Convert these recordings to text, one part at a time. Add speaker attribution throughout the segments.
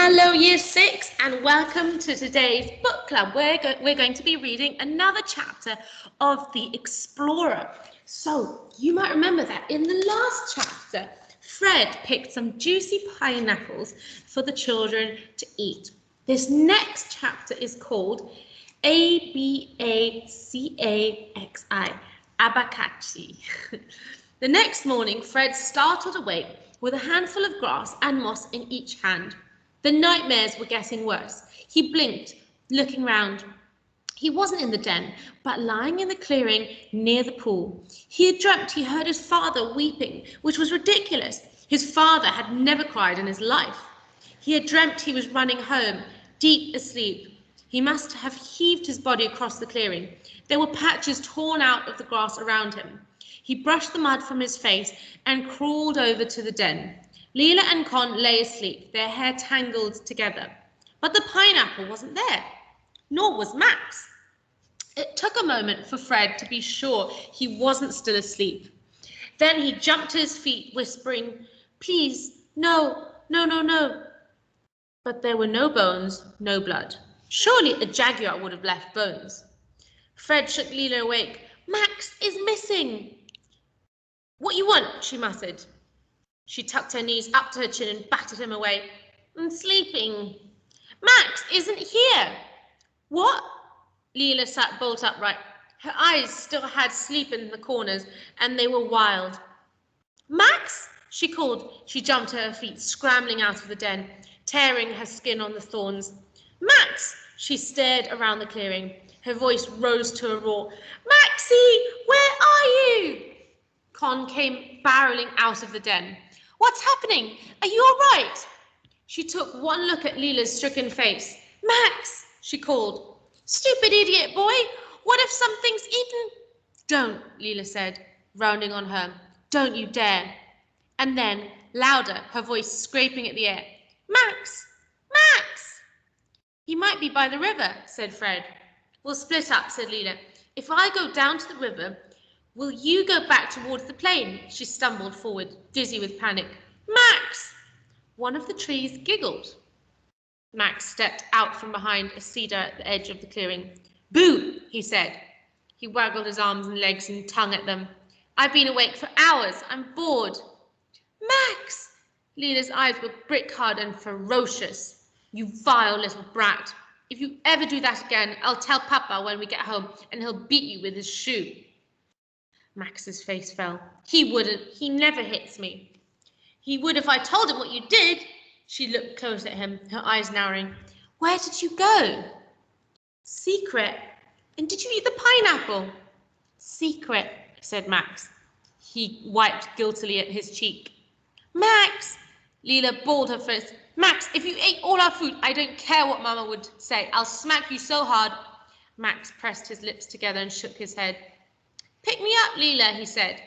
Speaker 1: Hello Year 6 and welcome to today's book club. We're going to be reading another chapter of The Explorer. So you might remember that in the last chapter, Fred picked some juicy pineapples for the children to eat. This next chapter is called Abacaxi, Abacaxi. The next morning, Fred startled awake with a handful of grass and moss in each hand. The nightmares were getting worse. He blinked, looking round. He wasn't in the den, but lying in the clearing near the pool. He had dreamt he heard his father weeping, which was ridiculous. His father had never cried in his life. He had dreamt he was running home, deep asleep. He must have heaved his body across the clearing. There were patches torn out of the grass around him. He brushed the mud from his face and crawled over to the den. Leela and Con lay asleep, their hair tangled together. But the pineapple wasn't there, nor was Max. It took a moment for Fred to be sure he wasn't still asleep. Then he jumped to his feet, whispering, "Please, no, no, no, no." But there were no bones, no blood. Surely a jaguar would have left bones. Fred shook Leela awake. "Max is missing." "What you want?" she muttered. She tucked her knees up to her chin and batted him away. "I'm sleeping." "Max isn't here." "What?" Leela sat bolt upright. Her eyes still had sleep in the corners, and they were wild. "Max!" she called. She jumped to her feet, scrambling out of the den, tearing her skin on the thorns. "Max!" She stared around the clearing. Her voice rose to a roar. "Maxie, where are you?" Con came barreling out of the den. "What's happening? Are you all right?" She took one look at Leela's stricken face. "Max!" she called. "Stupid idiot boy! What if something's eaten?" "Don't," Leela said, rounding on her. "Don't you dare." And then, louder, her voice scraping at the air. "Max! Max!" "He might be by the river," said Fred. "We'll split up," said Leela. "If I go down to the river, will you go back towards the plain?" She stumbled forward, dizzy with panic. "Max!" One of the trees giggled. Max stepped out from behind a cedar at the edge of the clearing. "Boo!" he said. He waggled his arms and legs and tongue at them. "I've been awake for hours. I'm bored." "Max!" Leela's eyes were brick hard and ferocious. "You vile little brat. If you ever do that again, I'll tell Papa when we get home, and he'll beat you with his shoe." Max's face fell. "He wouldn't. He never hits me." "He would if I told him what you did." She looked close at him, her eyes narrowing. "Where did you go?" "Secret." "And did you eat the pineapple?" "Secret," said Max. He wiped guiltily at his cheek. "Max!" Leela balled her fist. "Max, if you ate all our food, I don't care what Mama would say. I'll smack you so hard." Max pressed his lips together and shook his head. "Pick me up, Leela," he said.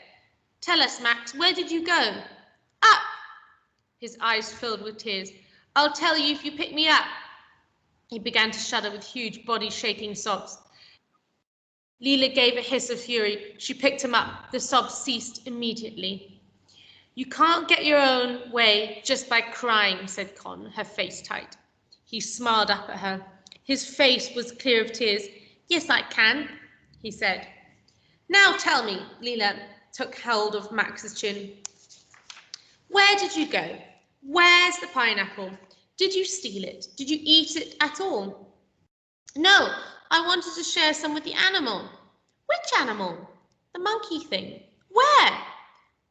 Speaker 1: "Tell us, Max, where did you go?" "Up." His eyes filled with tears. "I'll tell you if you pick me up." He began to shudder with huge body-shaking sobs. Leela gave a hiss of fury. She picked him up. The sobs ceased immediately. "You can't get your own way just by crying," said Con, her face tight. He smiled up at her. His face was clear of tears. "Yes, I can," he said. "Now tell me," Leela took hold of Max's chin. "Where did you go? Where's the pineapple? Did you steal it? Did you eat it at all?" "No, I wanted to share some with the animal." "Which animal?" "The monkey thing." "Where?"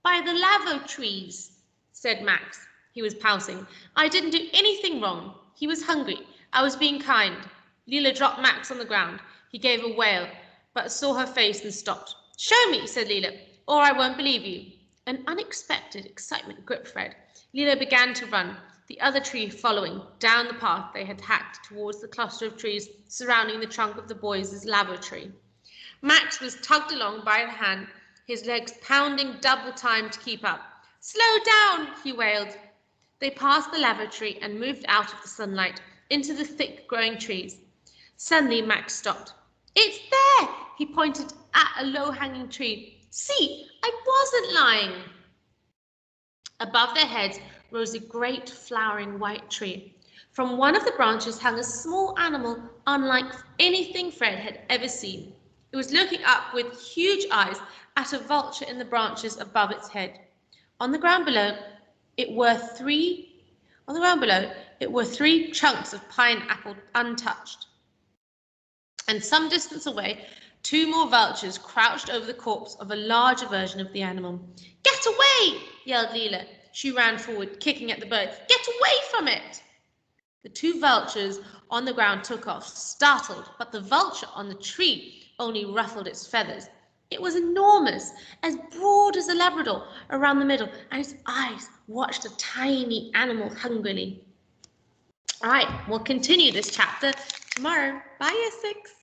Speaker 1: "By the lavo trees," said Max. He was pouting. "I didn't do anything wrong. He was hungry. I was being kind." Leela dropped Max on the ground. He gave a wail, but saw her face and stopped. "Show me," said Leela, "or I won't believe you." An unexpected excitement gripped Fred. Leela began to run, the other tree following, down the path they had hacked towards the cluster of trees surrounding the trunk of the boys' lavo tree. Max was tugged along by the hand, his legs pounding double time to keep up. "Slow down," he wailed. They passed the lavo tree and moved out of the sunlight into the thick growing trees. Suddenly Max stopped. "It's there!" He pointed at a low-hanging tree. "See, I wasn't lying." Above their heads rose a great flowering white tree. From one of the branches hung a small animal unlike anything Fred had ever seen. It was looking up with huge eyes at a vulture in the branches above its head. On the ground below, it were three chunks of pineapple untouched. And some distance away, two more vultures crouched over the corpse of a larger version of the animal. Get away! Yelled Leela. She ran forward, kicking at the bird. Get away from it! The two vultures on the ground took off, startled, but the vulture on the tree only ruffled its feathers. It was enormous, as broad as a Labrador around the middle, and its eyes watched the tiny animal hungrily. All right, we'll continue this chapter tomorrow. Bye, Year 6.